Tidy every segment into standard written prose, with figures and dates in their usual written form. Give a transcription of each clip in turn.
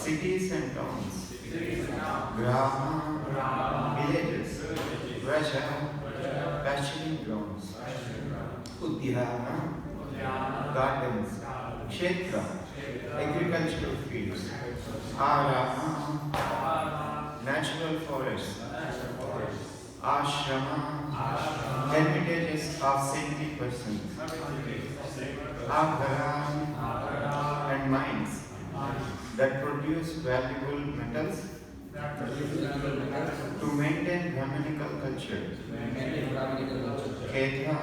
Cities and towns, Grama, villages, Raja, pasturing grounds, Udyana, gardens, Kshetra, agricultural fields, Arama, natural forests, Ashrama, hermitages of saintly persons, Aghara, and mines that produce valuable metals to maintain Brahminical culture. Khetha,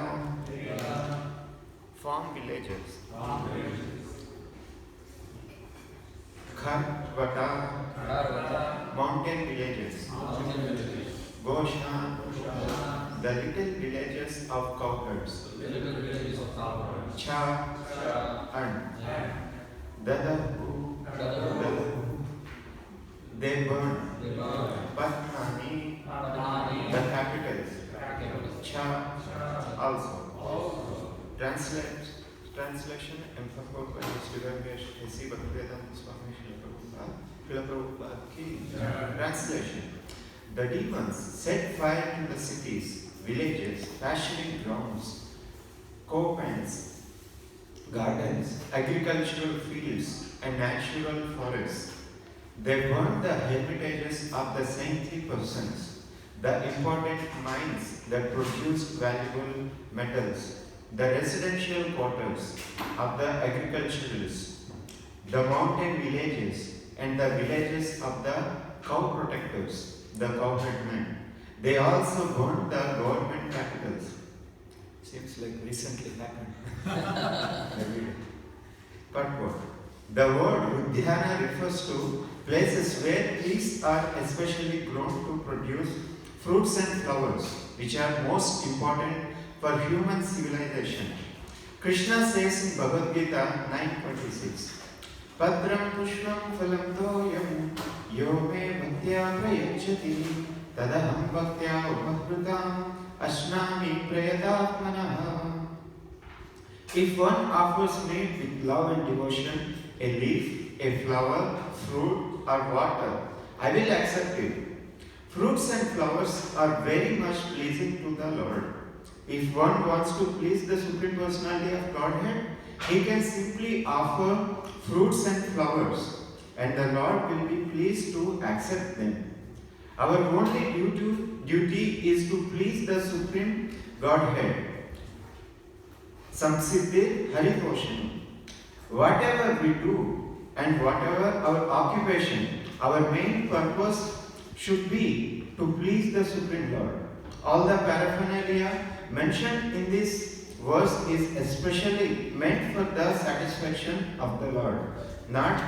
farm villages. Kharvata, mountain villages. Gosha, the little villages of cowherds. Cha, and Dadahu, they burn. Patnani, the capitals. Cha, also. Translation Emperor by S.C. Bhaktivedanta Swami Srila Prabhupada ki. Translation: the demons set fire to the cities, villages, pasturing grounds, copens, gardens, agricultural fields, and natural forests. They burn the hermitages of the saintly persons, the important mines that produce valuable metals, the residential quarters of the agriculturalists, the mountain villages, and the villages of the cow protectors, the cowherdmen. They also burned the government capitals. Seems like recently happened. Purport. The word Udyana refers to places where trees are especially grown to produce fruits and flowers, which are most important for human civilization. Krishna says in Bhagavad Gita 9:26, Padram pushpam phalam toyam yo me bhaktya prayachati tadaham bhaktya upahrutam ashnami prayatatmanaha. If one offers me with love and devotion a leaf, a flower, fruit or water, I will accept it. Fruits and flowers are very much pleasing to the Lord. If one wants to please the Supreme Personality of Godhead, he can simply offer fruits and flowers, and the Lord will be pleased to accept them. Our only duty is to please the Supreme Godhead. Samsiddhi Haritoshani. Whatever we do and whatever our occupation, our main purpose should be to please the Supreme Lord. All the paraphernalia mentioned in this verse is especially meant for the satisfaction of the Lord, not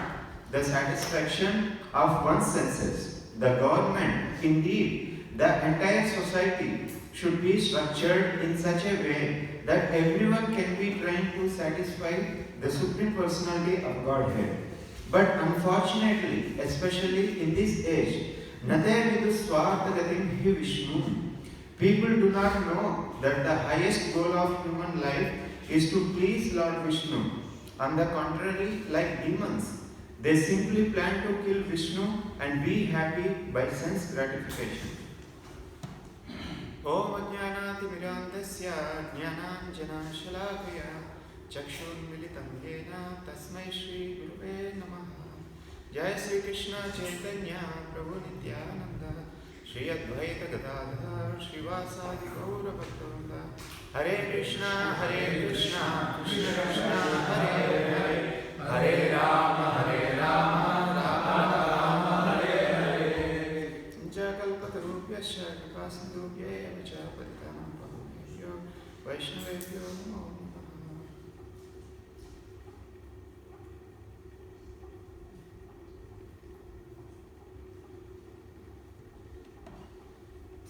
the satisfaction of one's senses. The government, indeed, the entire society should be structured in such a way that everyone can be trained to satisfy the Supreme Personality of Godhead. But unfortunately, especially in this age, Nate vidu swarthagatim hi Vishnu. People do not know that the highest goal of human life is to please Lord Vishnu. On the contrary, like demons, they simply plan to kill Vishnu and be happy by sense gratification. Om Ajnanatimirandasya Jnananjana Shalakaya Chakshurmilitam Yena Tasmai Shri Gurave Namaha. Jai Sri Krishna Chaitanya Prabhu Nityananda Shri Advaita Gadadhar Srivasadi Gaura Bhaktivinoda. Hare Krishna Krishna Krishna Hare Hare Hare Rama Rama Rama Hare Hare. Jakalpatarubhyasya Kripasindubhyaya Vacha Paritanam Pahubhyo Vaishnavebhyo Namo Namaha.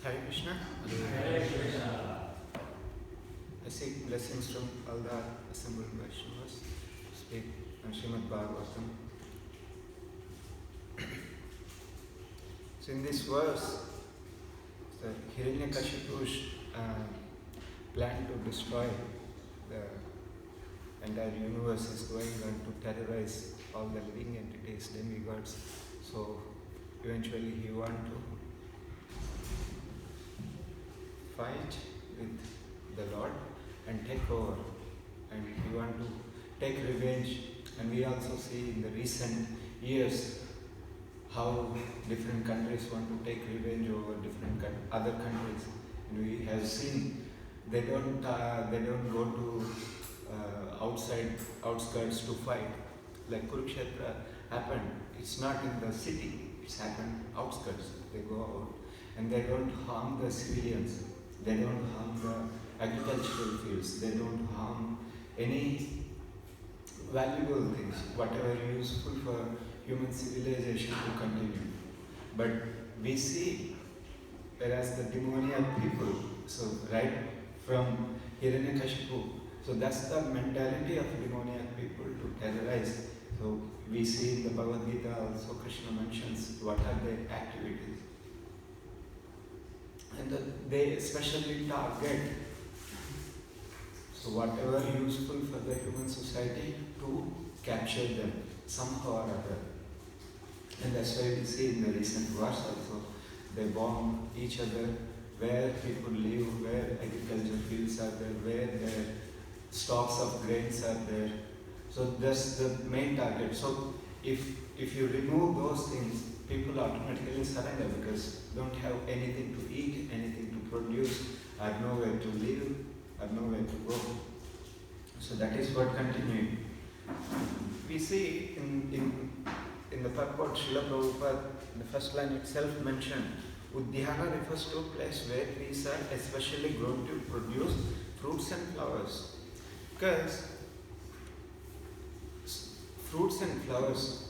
Hare Krishna. Hare Krishna. I seek blessings from all the assembled Vaishnavas to speak on Srimad Bhagavatam. So in this verse, the Hiranyakashipu's plan to destroy the entire universe is going on to terrorize all the living entities, demigods. So eventually he wants to fight with the Lord and take over, and we want to take revenge. And we also see in the recent years how different countries want to take revenge over different other countries. And we have seen they don't go to outskirts to fight. Like Kurukshetra happened, it's not in the city, it's happened outskirts. They go out and they don't harm the civilians. They don't harm the agricultural fields. They don't harm any valuable things, whatever useful for human civilization to continue. But we see, whereas the demoniac people, so right from Hiranyakashipu, so that's the mentality of demoniac people, to terrorize. So we see in the Bhagavad Gita also Krishna mentions what are their activities. And they especially target, so whatever useful for the human society, to capture them somehow or other. And that's why we see in the recent wars also, they bomb each other, where people live, where agriculture fields are there, where their stocks of grains are there. So that's the main target. So if you remove those things, people automatically surrender because don't have anything to eat, anything to produce, or nowhere to live, or nowhere to go. So that is what continuing. We see in the purport, Srila Prabhupada, in the first line itself mentioned, Uddiyana refers to a place where trees are especially grown to produce fruits and flowers. Because fruits and flowers,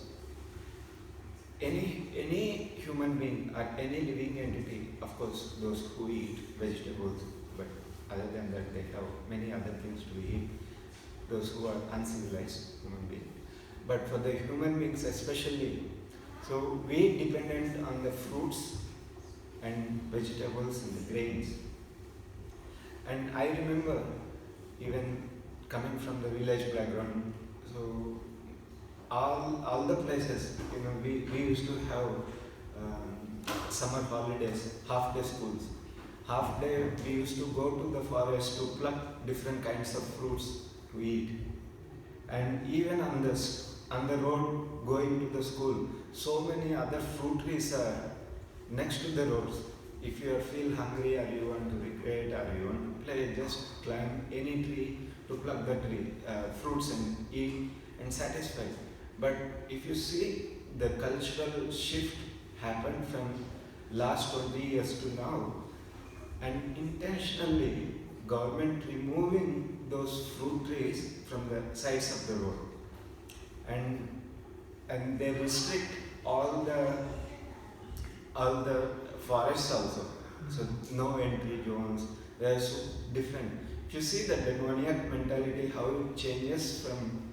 any human being or any living entity, of course those who eat vegetables, but other than that they have many other things to eat, those who are uncivilized human beings. But for the human beings especially, so we dependent on the fruits and vegetables and the grains. And I remember, even coming from the village background, so all the places, we used to have summer holidays, half-day schools. Half-day we used to go to the forest to pluck different kinds of fruits to eat. And even on the road going to the school, so many other fruit trees are next to the roads. If you feel hungry or you want to recreate or you want to play, just climb any tree to pluck the fruits and eat and satisfy. But if you see, the cultural shift happened from last 20 years to now, and intentionally government removing those fruit trees from the sides of the road, and they restrict all the forests also. So no entry zones. They are so different. If you see the demoniac mentality, how it changes from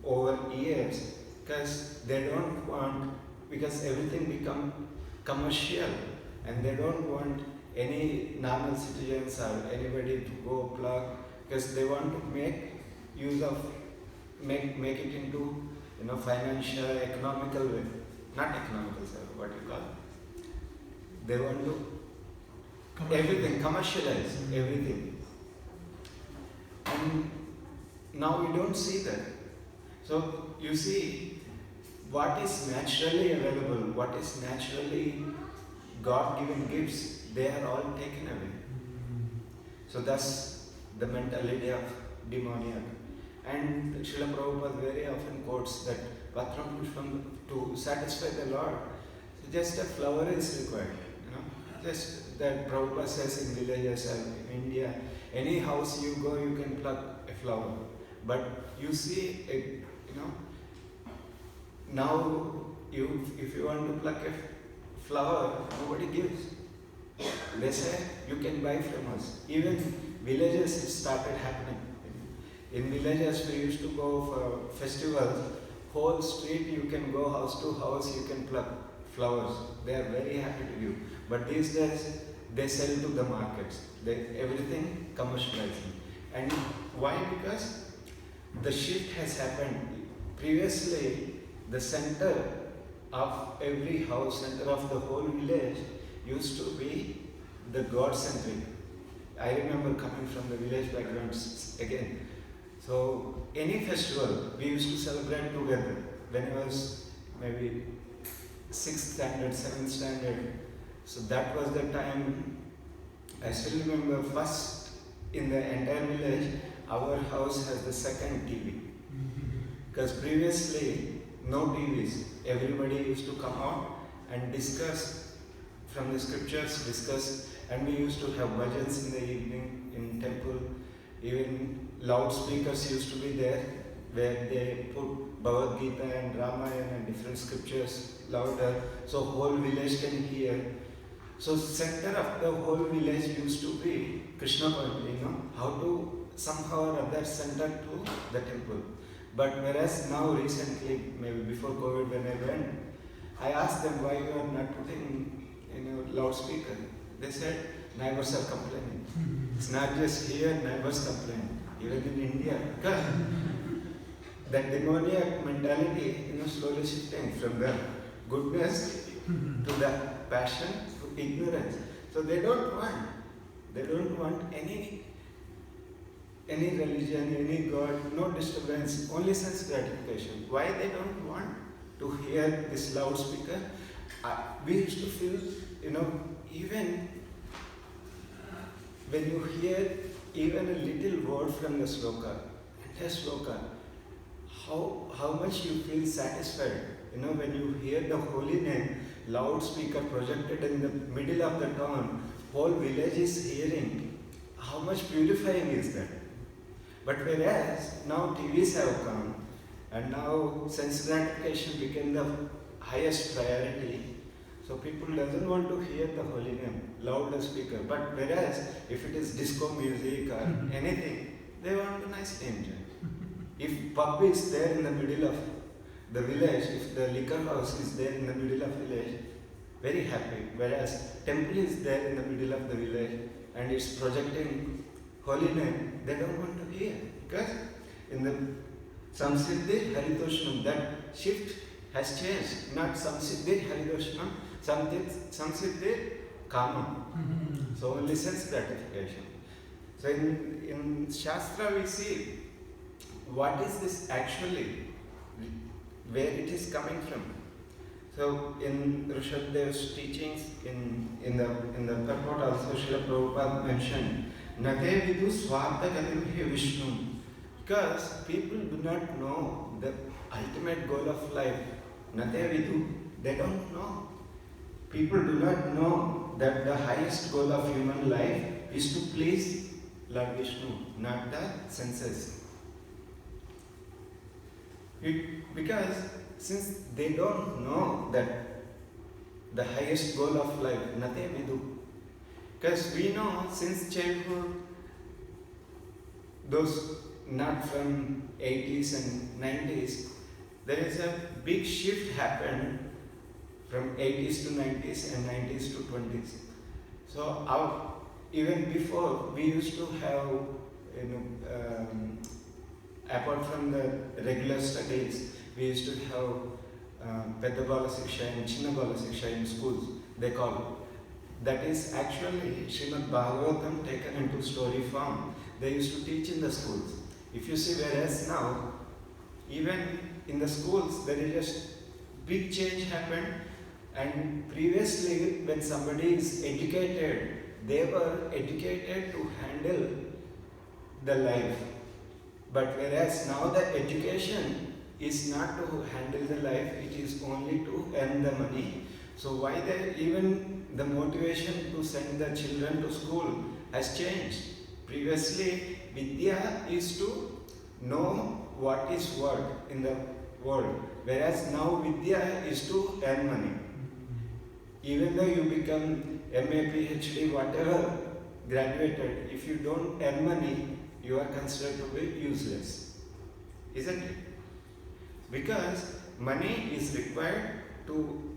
over years, because they don't want, because everything become commercial, and they don't want any normal citizens or anybody to go pluck, because they want to make use of, make it into financial, economical way. Not economical, sir, what you call it? They want to everything, commercialize everything. And now we don't see that. So you see, what is naturally available, what is naturally God-given gifts, they are all taken away. So that's the mentality of demoniac. And Srila Prabhupada very often quotes that Patram Pushpam, to satisfy the Lord, just a flower is required. Just that Prabhupada says in villages and in India, any house you go, you can pluck a flower. But you see, now if you want to pluck a flower, nobody gives. They say you can buy from us. Even villages it started happening. In villages we used to go for festivals, whole street you can go house to house, you can pluck flowers. They are very happy to give. But these days they sell to the markets. Everything commercializing. And why? Because the shift has happened. Previously, the center of every house, center of the whole village used to be the God-centric. I remember coming from the village backgrounds again. So any festival we used to celebrate together. When I was maybe 6th standard, 7th standard, so that was the time. I still remember first in the entire village, our house has the second TV. Because previously, no TVs. Everybody used to come out and discuss from the scriptures, and we used to have bhajans in the evening in temple. Even loudspeakers used to be there, where they put Bhagavad Gita and Ramayana and different scriptures louder, so whole village can hear. So center of the whole village used to be Krishna point, how to somehow or other center to the temple. But whereas now recently, maybe before COVID when I went, I asked them why you are not putting loudspeaker. They said neighbors are complaining. It's not just here, neighbors complain. Even in India, that demoniac mentality, slowly shifting from the goodness to the passion to ignorance. So they don't want any religion, any God, no disturbance, only sense gratification. Why they don't want to hear this loudspeaker? We used to feel, even when you hear even a little word from the sloka, entire sloka, how much you feel satisfied. When you hear the holy name, loudspeaker projected in the middle of the town, whole village is hearing. How much purifying is that? But whereas now TVs have come, and now sense gratification became the highest priority, so people doesn't want to hear the holy name, louder speaker. But whereas if it is disco music or anything, they want to nicely enjoy. If pub is there in the middle of the village, if the liquor house is there in the middle of village, very happy. Whereas temple is there in the middle of the village and it's projecting holy name, they don't want to hear. Because in the Samsiddhi Haritoshnam, that shift has changed. Not Samsiddhi Haritoshnam, Samsiddhi Kama. So only sense gratification. So in Shastra we see what is this actually, where it is coming from. So in Rishabdev's teachings, in the purport also Srila Prabhupada mentioned, Nate vidu swartha gatimhe Vishnu. Because people do not know the ultimate goal of life. Nate vidu, they don't know. People do not know that the highest goal of human life is to please Lord Vishnu, not the senses. Because since they don't know that the highest goal of life, nate vidu. Because we know since childhood, those not from 80s and 90s, there is a big shift happened from 80s to 90s and 90s to 20s. So even before, we used to have, apart from the regular studies, we used to have Pedda Bala Siksha and Chinna Bala Siksha in schools, they call it. That is actually Srimad Bhagavatam taken into story form. They used to teach in the schools. If you see, whereas now, even in the schools, there is just big change happened. And previously, when somebody is educated, they were educated to handle the life. But whereas now the education is not to handle the life, it is only to earn the money. So why even the motivation to send the children to school has changed. Previously, Vidya is to know what is what in the world, whereas now Vidya is to earn money. Even though you become MA, PhD, whatever, graduated, if you don't earn money, you are considered to be useless. Isn't it? Because money is required to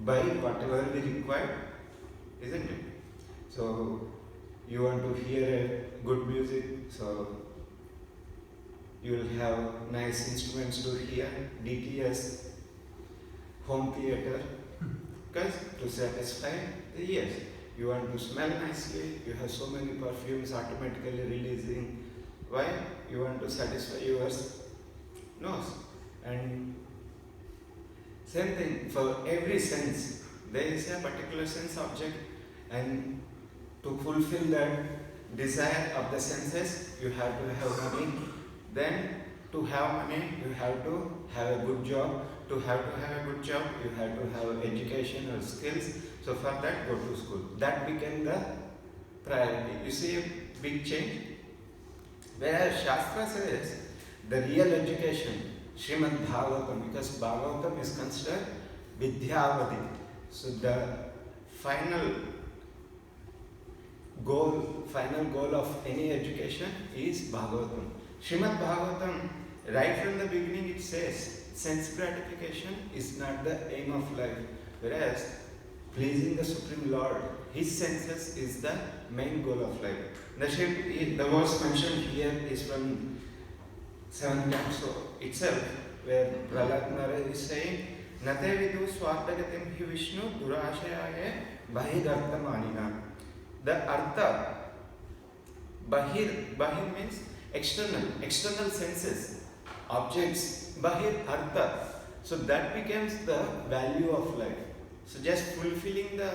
buy whatever we require, isn't it? So you want to hear a good music, so you will have nice instruments to hear, DTS, home theater, because to satisfy the ears. You want to smell nicely, you have so many perfumes automatically releasing. Why? You want to satisfy your nose. And same thing, for every sense, there is a particular sense object, and to fulfill that desire of the senses, you have to have money. Then, to have money, you have to have a good job. To have a good job, you have to have education or skills. So for that, go to school. That became the priority. You see a big change? Whereas Shastra says the real education, Srimad Bhagavatam, because Bhagavatam is considered Vidyavadi. So the final goal of any education is Bhagavatam. Srimad Bhagavatam, right from the beginning it says, sense gratification is not the aim of life, whereas pleasing the Supreme Lord, His senses is the main goal of life. The verse mentioned here is from 7th canto itself, where Prahlad Maharaj is saying, Nate vidu swartagatim hi Vishnu durashayaye bahirartha manina. The artha, bahir means external senses, objects, bahir artha. So that becomes the value of life. So just fulfilling the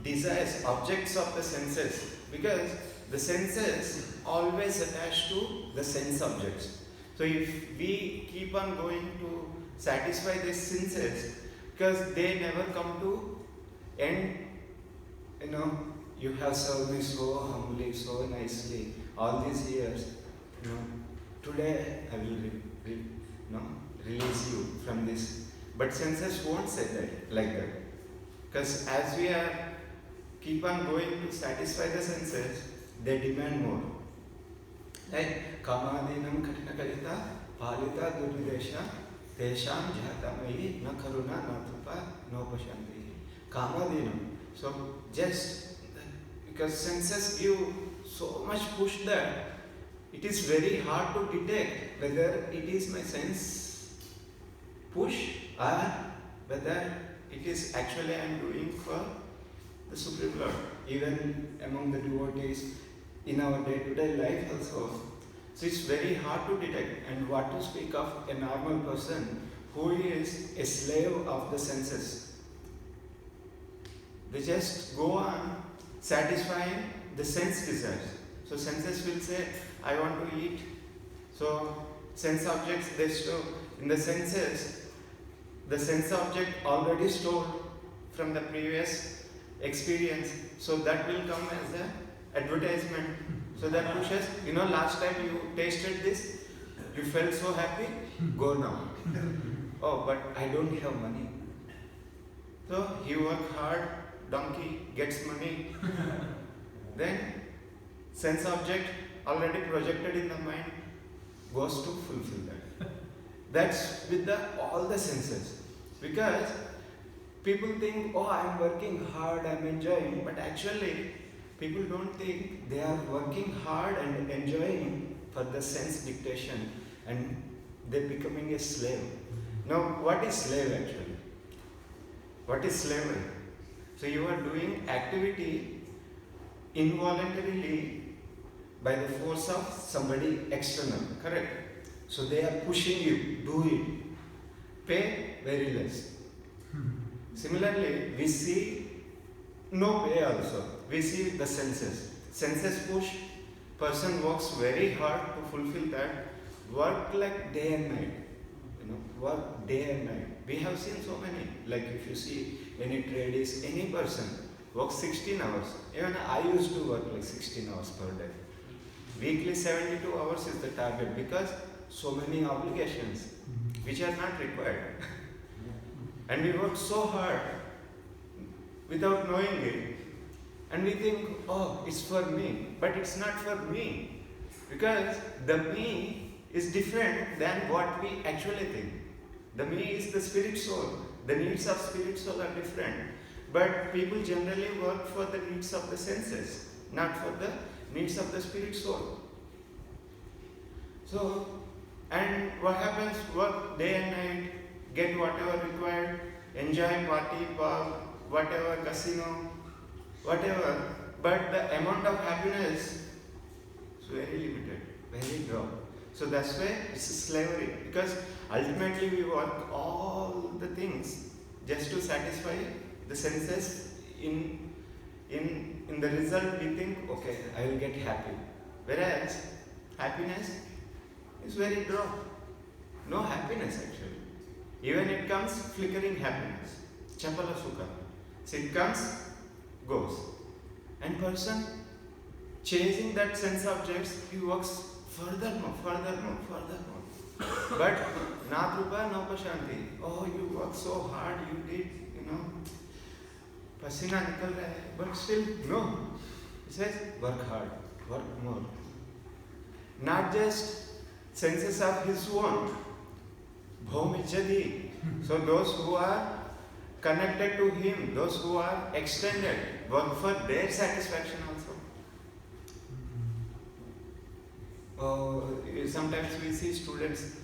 desires, objects of the senses, because the senses always attach to the sense objects. So if we keep on going to satisfy these senses, because they never come to end, you have served me so humbly, so nicely, all these years, today I will release you from this. But senses won't say that like that. Because as we keep on going to satisfy the senses, they demand more. Like Kamadinam Katina Karita, Palita Durvidesha, Tesham Jahatamayi, Na Karuna, Na Tupa, No Pashanti. Kamadinam. So just because senses give so much push that it is very hard to detect whether it is my sense push or whether it is actually I am doing for the Supreme Lord. Even among the devotees in our day-to-day life also. So it's very hard to detect. And what to speak of a normal person who is a slave of the senses. They just go on satisfying the sense desires. So senses will say, I want to eat. So sense objects, they store in the senses. The sense object already stored from the previous experience. So that will come as an advertisement. So that pushes, last time you tasted this, you felt so happy, go now. Oh, but I don't have money. So you work hard, donkey gets money. Then sense object already projected in the mind goes to fulfill that. That's with all the senses. Because people think, oh, I'm working hard, I'm enjoying, but actually people don't think they are working hard and enjoying for the sense dictation, and they're becoming a slave. Now, what is slave actually? What is slavery? So you are doing activity involuntarily by the force of somebody external, correct? So they are pushing you, do it, pay very less. Similarly, we see no pay also. We see the senses. Senses push, person works very hard to fulfill that, work like day and night. Work day and night. We have seen so many, like if you see any tradies, any person works 16 hours. Even I used to work like 16 hours per day. Weekly 72 hours is the target because so many obligations which are not required. And we work so hard without knowing it. And we think, oh, it's for me. But it's not for me. Because the me is different than what we actually think. The me is the spirit soul. The needs of spirit soul are different. But people generally work for the needs of the senses, not for the needs of the spirit soul. So, and what happens? Work day and night, get whatever required, enjoy party, pub, whatever, casino, whatever. But the amount of happiness is very limited, very low. So that's why it's a slavery. Because ultimately we work all the things just to satisfy the senses. In the result we think, okay, I will get happy. Whereas happiness is very low. No happiness actually. Even it comes flickering happiness. Chapala sukha. So it comes, goes. And person chasing that sense objects, he works furthermore. But na krupa, no pashanti. Oh, you work so hard, you did, pasina nikal raha hai. But still, no. He says, work hard, work more. Not just senses of his own. Bhomijadi. So those who are connected to him, those who are extended, work for their satisfaction also. Sometimes we see students,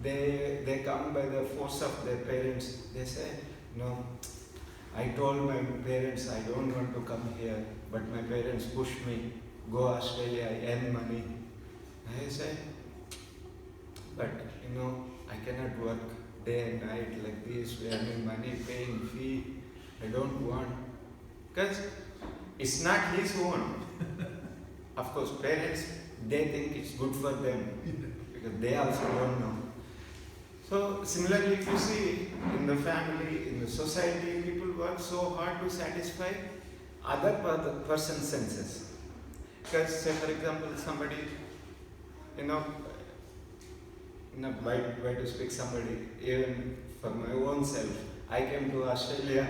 they come by the force of their parents. They say, no, I told my parents I don't want to come here, but my parents pushed me, go Australia, earn money. I say, but I cannot work day and night like this, earning money, paying fee. I don't want. Because it's not his own. Of course, parents, they think it's good for them because they also don't know. So similarly, if you see in the family, in the society, people work so hard to satisfy other person's senses. Because say for example, somebody, why to speak somebody, even for my own self, I came to Australia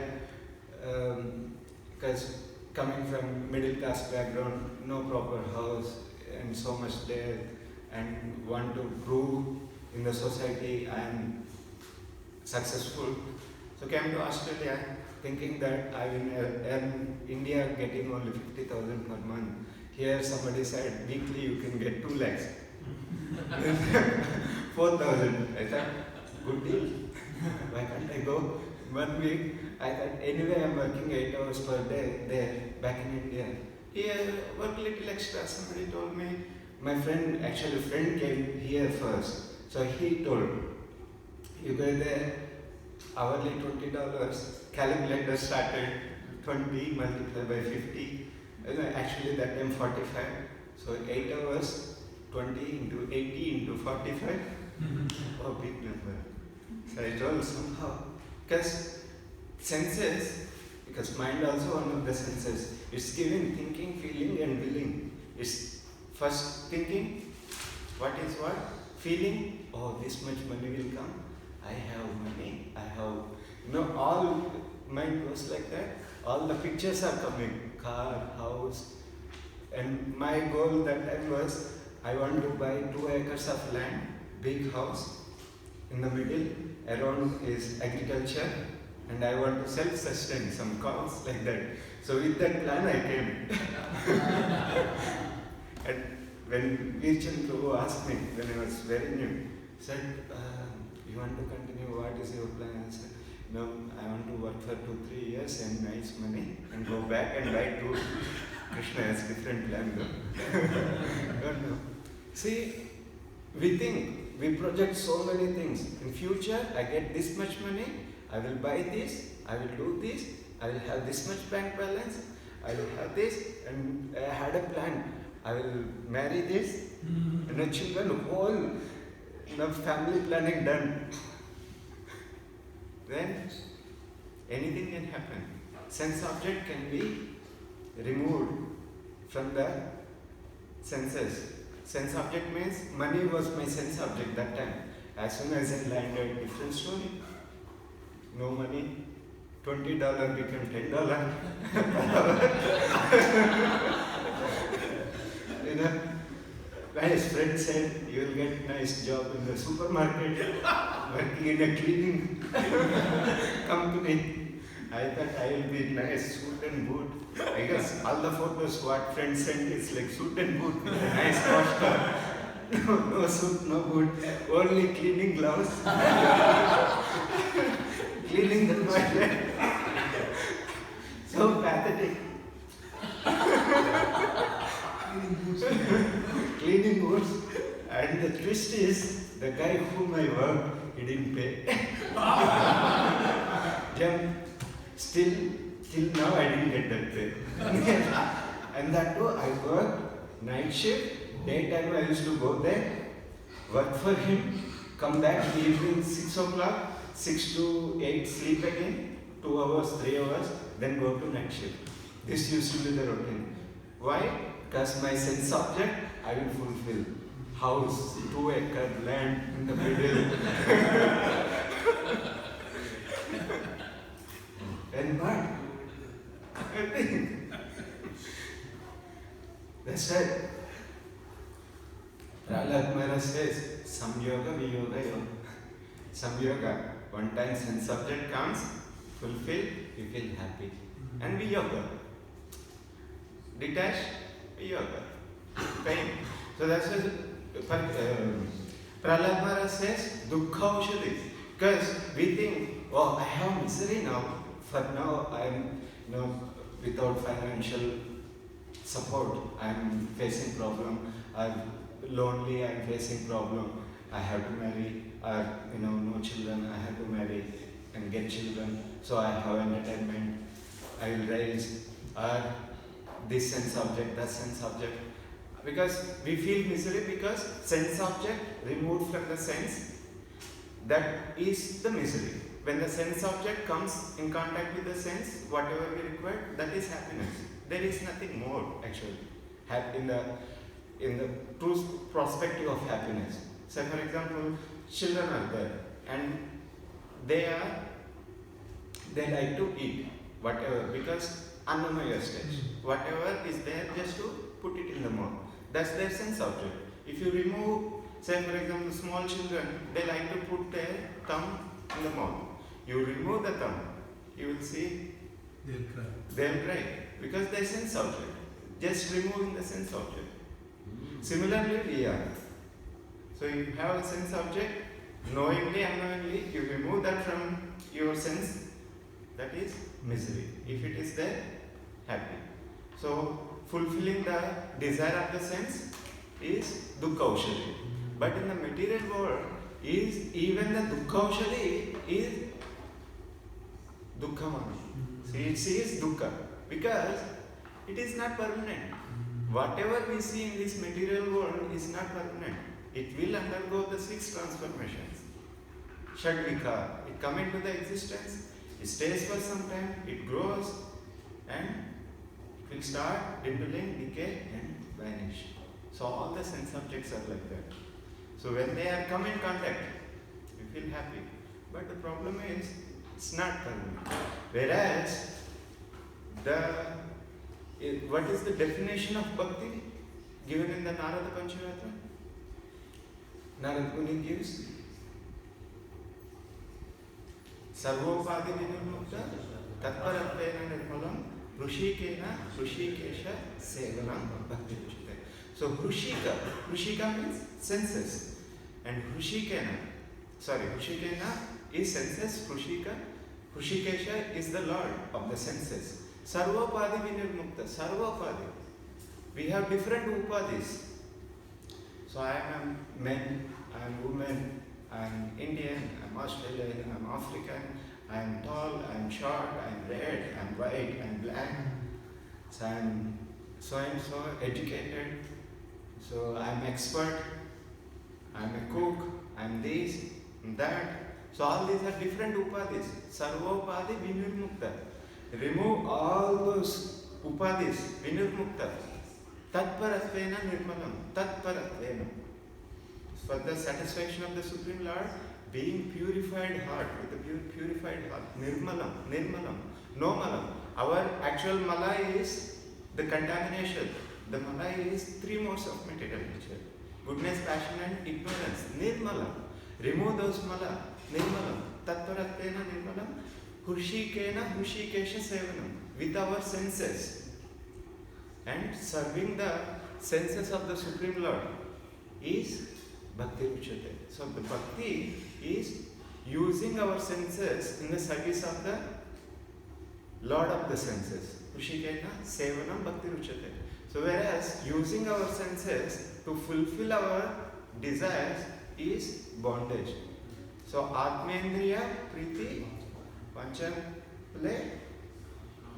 because coming from middle class background, no proper house and so much there, and want to prove in the society I am successful. So came to Australia thinking that I will earn India getting only 50,000 per month. Here somebody said weekly you can get 2 lakhs. 4,000. I thought, good deal. Why can't I go? 1 week, I thought, anyway I'm working 8 hours per day there, back in India. Here, work little extra. Somebody told me, my friend came here first. So he told, you go there, hourly $20, calculator started 20 multiplied by 50. Actually that time 45. So 8 hours, 20 into 80 into 45. Oh, big number. So I told somehow, because senses, because mind also one of the senses, it's giving thinking, feeling and willing. It's first thinking, what is what? Feeling, oh, this much money will come. I have money, I have, all mind goes like that. All the pictures are coming, car, house. And my goal that time was, I want to buy 2 acres of land, big house. In the middle, around is agriculture, and I want to self-sustain some cows like that. So with that plan I came. And when Virchan Prabhu asked me, when I was very new, said, you want to continue, what is your plan? I said, no, I want to work for 2-3 years and nice money and go back and buy 2. Krishna has different plan though. Don't know. See, we think, we project so many things. In future, I get this much money, I will buy this, I will do this, I will have this much bank balance, I will have this, and I had a plan. I will marry this, and the children, whole family planning done. Then anything can happen. Sense object can be removed from the senses. Sense object means money was my sense object that time. As soon as I landed, different story. No money, $20 became $10. You know, his friend said, you will get nice job in the supermarket, working in a cleaning company. I thought I will be nice suit and boot. I guess all the photos what friends sent is like suit and boot with a nice posture. No suit, no boot, only cleaning gloves. Cleaning the toilet. So pathetic. Cleaning boots. And the twist is, the guy whom I worked, he didn't pay. Still, till now I didn't get that pay. And that too, I worked night shift, daytime I used to go there, work for him, come back evening 6 o'clock, 6 to 8 sleep again, 2 hours, 3 hours, then go to night shift. This used to be the routine. Why? Because my sense object, I will fulfill. House, 2-acre land in the middle. And what? I think that's it. Prahlad Maharaj says, Samyoga Viyoga Yoga. Samyoga, one time sense subject comes, fulfill, you feel happy. And Viyoga, detach, Viyoga, pain. So that's what Prahlad Maharaj says, Dukkha Aushadhi. Because we think, oh, I have misery now. For now, I am without financial support. I am facing problem. I'm lonely. I am facing problem. I have to marry. No children. I have to marry and get children. So I have entertainment. I will raise this sense object, that sense object. Because we feel misery because sense object removed from the sense. That is the misery. When the sense object comes in contact with the sense, whatever we require, that is happiness. There is nothing more actually. In the true perspective of happiness. So for example, children are there and they like to eat whatever because annamaya stage. Whatever is there just to put it in the mouth. That's their sense object. If you remove, say for example, small children, they like to put their thumb in the mouth. You remove the thumb, you will see they'll cry because they sense object. Just removing the sense object. Similarly, we are. So you have a sense object, knowingly, unknowingly, you remove that from your sense, that is misery. If it is there, happy. So fulfilling the desire of the sense is dukkha aushadhi. But in the material world, even the dukkha aushadhi is dukkhamani. See, it says dukkha because it is not permanent. Whatever we see in this material world is not permanent. It will undergo the 6 transformations. Shadvika, it comes into the existence, it stays for some time, it grows and it will start dwindling, decay and vanish. So all the sense objects are like that. So when they are come in contact, you feel happy. But the problem is, it's not permanent. Whereas, what is the definition of bhakti given in the Narada Panchavatra? Narada Muni gives Sarvopadi Vinurmukta Tatparatvena Nirmalam Hrushikena Hrushikesha Sevanam Bhakti Uchite. So Hrushika means senses. And Hrushikena is senses, Hrushikesha is the Lord of the senses. Sarvopadi Vinirmukta, Sarvopadi. We have different upadis. So I am a man, I am woman, I am Indian, I am Australian, I am African, I am tall, I am short, I am red, I am white, I am black. So I am so and so educated. So I am expert, I am a cook, I am this, I am that. So all these are different upadis. Sarvopadi Vinirmukta. Remove all those upadis, Vinirmukta. Tatparatvena Nirmalam. Tatparatvena. For the satisfaction of the Supreme Lord, being purified heart, with a purified heart, nirmalam, no malam. Our actual mala is the contamination. The mala is three modes of material nature: goodness, passion, and ignorance. Nirmalam. Remove those mala. Nirmalam. Tattvaratena nirmalam. Hushikesha sevanam. With our senses. And serving the senses of the Supreme Lord is bhakti ruchate. So the bhakti is using our senses in the service of the Lord of the senses. Hushikena sevanam bhakti ruchate. So whereas using our senses to fulfill our desires is bondage. So Atmendriya Priti Panchapale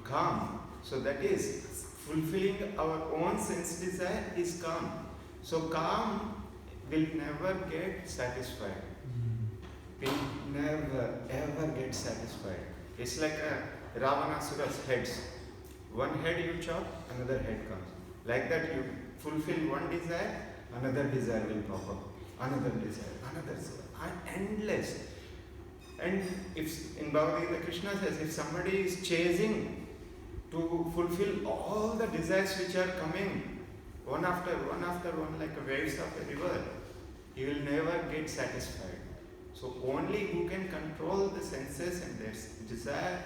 calm. So that is fulfilling our own sense desire is calm. So calm will never get satisfied. Will never ever get satisfied. It's like a Ravanasura's heads. One head you chop, another head comes. Like that you fulfill one desire, another desire will pop up. Another desire, another desire. Endless. And if in Bhagavad Gita Krishna says, if somebody is chasing to fulfill all the desires which are coming one after one like a waves of a river, he will never get satisfied. So only who can control the senses and their desire,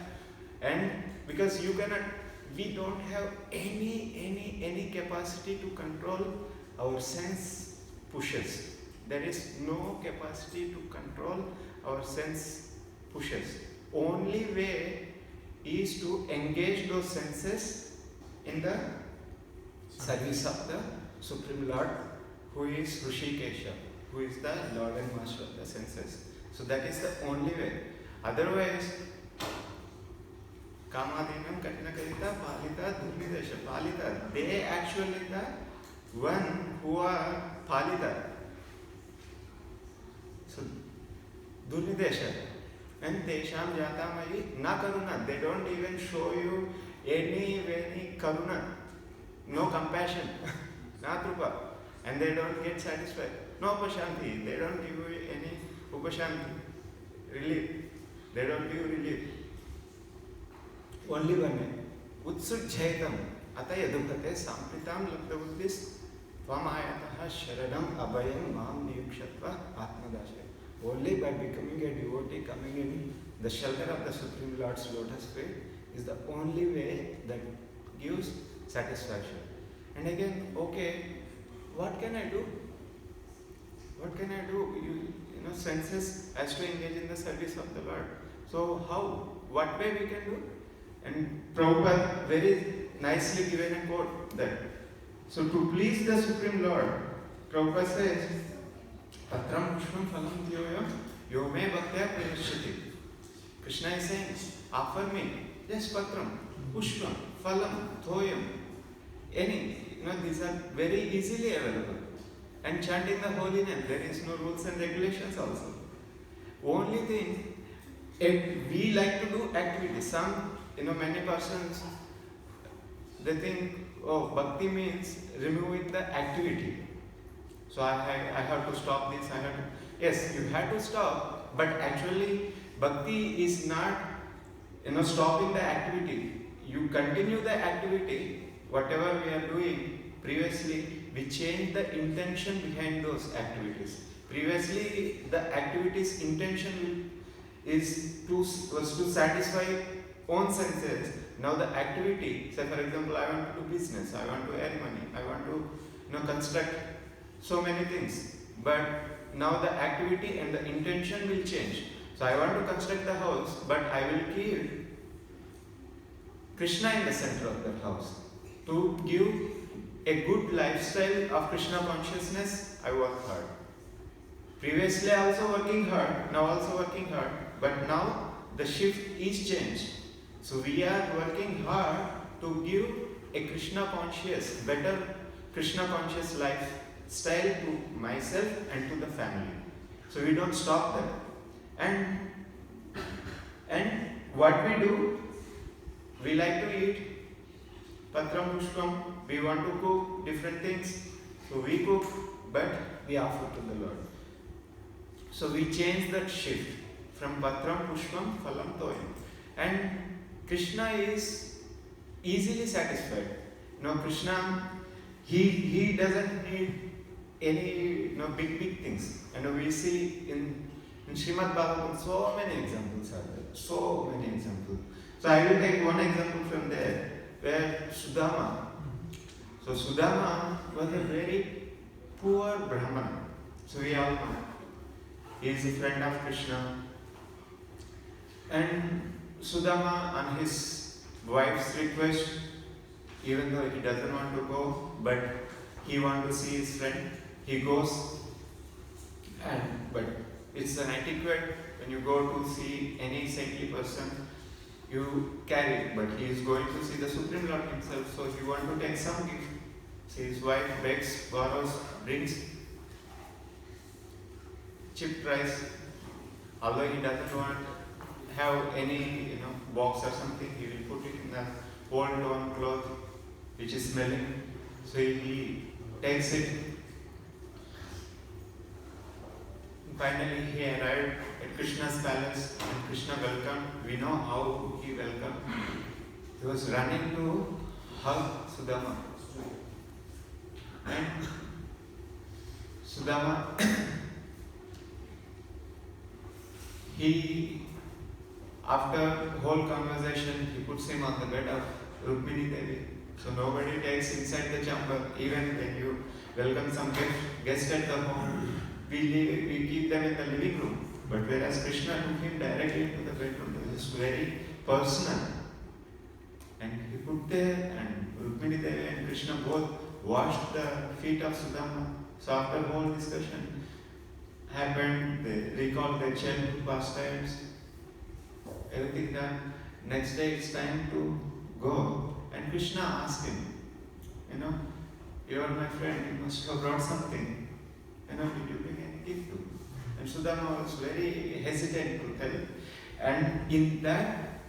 and because we don't have any capacity to control our sense pushes. There is no capacity to control our sense pushes. Only way is to engage those senses in the service of the Supreme Lord, who is Hrishikesha, who is the Lord and Master of the senses. So that is the only way. Otherwise, Kamadinam Katina Karita Palita Dhurnidesha Palita, they actually the one who are Palita. So Dhurnidesha and Tesham Jatamayi na Karuna, they don't even show you any Karuna, no compassion, na Trupa, and they don't get satisfied. No Upashanti, they don't give you any Upashanti, relief. They don't give relief. Only one way. Utsujjaitam atayadupate sampritam labdabuddhis vamayataha sharanam abhayam mam niyukshatva atmadashaya. Only by becoming a devotee, coming in the shelter of the Supreme Lord's lotus feet is the only way that gives satisfaction. And again, okay, what can I do? What can I do? You know, senses has to engage in the service of the Lord. So how? What way we can do? And Prabhupada very nicely given a quote that. So to please the Supreme Lord, Prabhupada says, Patram Pushpam Phalam Dyoyam Yome Bhaktya Prayashyati. Krishna is saying, offer me, yes, Patram, Pushpam, Phalam, Thoyam, any. You know, these are very easily available. And chanting the holy name, there is no rules and regulations also. Only thing, we like to do activities. Many persons, they think, oh, bhakti means removing the activity. So I have to stop this, Yes, you have to stop, but actually bhakti is not, stopping the activity. You continue the activity, whatever we are doing previously, we change the intention behind those activities. Previously, the activity's intention was to satisfy own senses. Now the activity, say for example, I want to do business, I want to earn money, I want to construct so many things. But now the activity and the intention will change. So I want to construct the house, but I will keep Krishna in the center of the house. To give a good lifestyle of Krishna consciousness, I work hard. Previously also working hard, now also working hard, but now the shift is changed. So we are working hard to give a Krishna conscious, better Krishna conscious lifestyle to myself and to the family. So we don't stop there. And what we do, we like to eat Patram Pushpam, we want to cook different things. So we cook, but we offer to the Lord. So we change that shift from Patram Pushpam Phalam Toyam. And Krishna is easily satisfied. Krishna, he doesn't need any big things. We see in Srimad Bhagwan so many examples are there. So many examples. So I will take one example from there where Sudama. So Sudama was a very poor Brahmana. So we all know. He is a friend of Krishna. And Sudama, on his wife's request, even though he doesn't want to go, but he wants to see his friend, he goes. But it's an etiquette when you go to see any saintly person, you carry. But he is going to see the Supreme Lord himself, so he wants to take some gift. See, his wife begs, borrows, brings cheap price. Although he doesn't want to have any box or something, he will put it in the old torn cloth which is smelling. So he takes it. Finally he arrived at Krishna's palace and Krishna welcomed. We know how he welcomed. He was running to hug Sudama. And Sudama, after whole conversation, he puts him on the bed of Rukmini Devi. So nobody takes inside the chamber. Even when you welcome some guest at the home, we keep them in the living room. But whereas Krishna took him directly into the bedroom, it was very personal. And he put there, and Rukmini Devi and Krishna both washed the feet of Sudama. So after whole discussion happened, they recalled their childhood pastimes, everything done. Next day it's time to go. And Krishna asked him, you are my friend, you must have brought something. Did you bring any gift? And Sudama was very hesitant to tell. And in that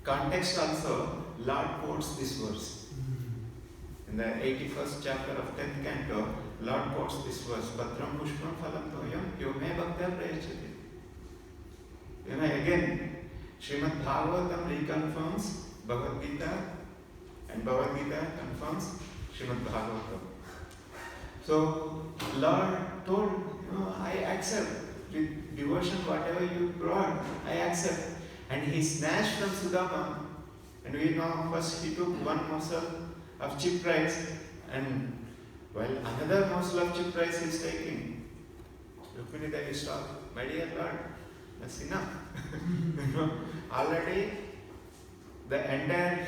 context also, Lord quotes this verse. In the 81st chapter of 10th canto, Lord quotes this verse, Patram Pushpam Phalam Toyam Yome Bhakta Prayachati. Again, Srimad Bhagavatam reconfirms Bhagavad Gita, and Bhagavad Gita confirms Srimad Bhagavatam. So, Lord told, I accept with devotion whatever you brought, I accept. And he snatched from Sudama, and we know first he took one morsel of cheap rice, and while another morsel of cheap rice he is taking, Rukmini Devi stopped. My dear Lord, that's enough. Already the entire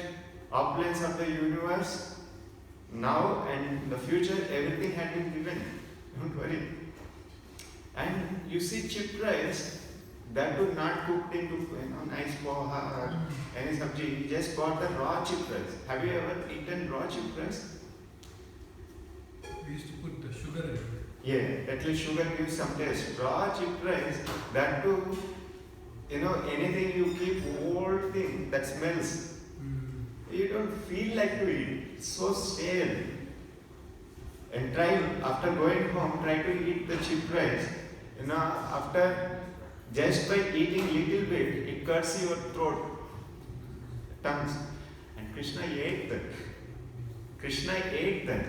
opulence of the universe, now and in the future, everything had been given. Don't worry. And you see cheap rice, that was not cooked into nice poha or any sabji. You just bought the raw cheap rice. Have you ever eaten raw cheap rice? We used to put the sugar in it. Yeah, at least sugar gives some taste. Raw cheap rice, that too, anything you keep old thing that smells. You don't feel like to eat. It's so stale. And try, after going home, try to eat the cheap rice. After just by eating little bit, it cuts your throat, tongues. And Krishna ate that. Krishna ate that.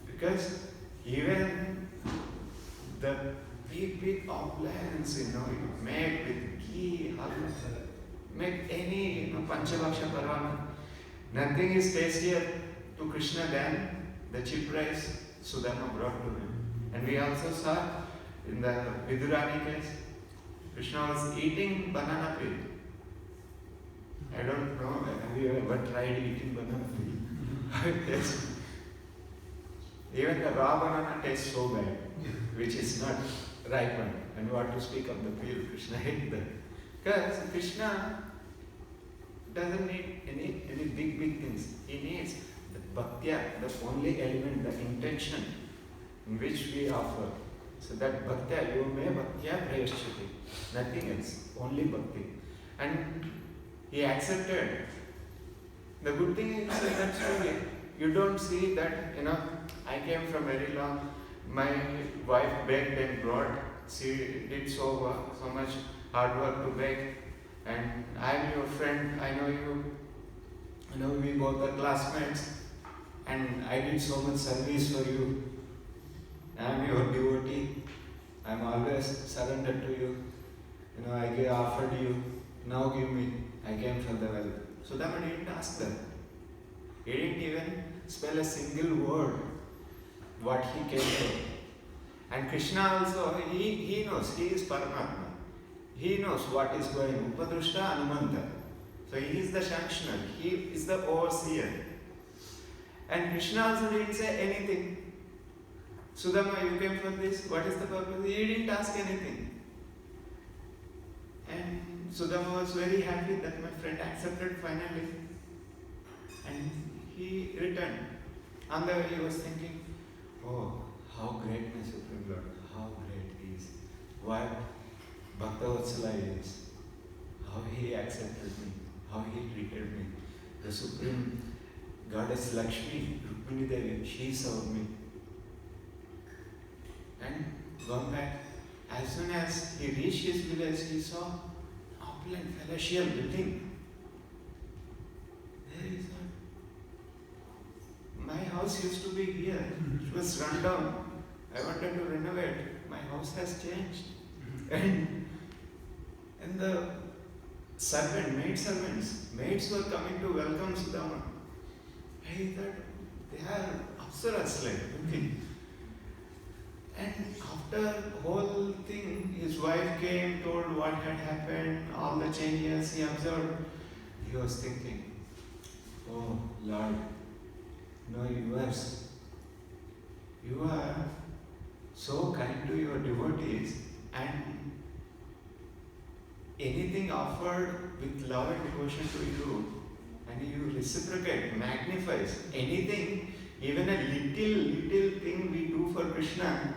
Because even the big opulence, you make with ghee, halwa, make any Panchavaksha Parvana. Nothing is tastier to Krishna than the cheap rice Sudama brought to him. And we also saw in the Vidurani case, Krishna was eating banana peel. I don't know, have you ever tried eating banana peel? Even the raw banana tastes so bad, which is not ripened. And what to speak of the peel, Krishna ate that. Because Krishna doesn't need any big things. He needs the bhaktya, the only element, the intention in which we offer. So that bhaktya, you may bhaktya prayashati. Nothing else, only bhakti. And he accepted. The good thing is that story, you don't see that, I came from very long, my wife baked and brought. She did so much hard work to bake. And I'm your friend, I know you. You know, we both are classmates. And I did so much service for you. I'm your devotee. I'm always surrendered to you. You know, I offered you. Now give me. I came from the well. Sudama didn't ask that. He didn't even spell a single word what he came for. And Krishna also, he knows, he is Paramatma. He knows what is going on. Upadrushta Anumanta. So he is the sanctioner, he is the overseer. And Krishna also didn't say anything. Sudama, you came for this, what is the purpose? He didn't ask anything. And Sudama was very happy that my friend accepted finally. And he returned. On the way he was thinking, oh, how great my Supreme Lord, how great he is. What Bhaktavatsala is. How he accepted me, how he treated me. The Supreme Goddess Lakshmi, Rukmini Devi, she served me. And going back, as soon as he reached his village, he saw an opulent palatial building. There he thought, my house used to be here. It was run down. I wanted to renovate. My house has changed. And the maids were coming to welcome Sudama. I thought, they are apsaras like, okay. And after whole thing, his wife came, told what had happened, all the changes he observed. He was thinking, oh Lord, no, you are so kind to your devotees, and anything offered with love and devotion to you, and you reciprocate, magnifies anything, even a little thing we do for Krishna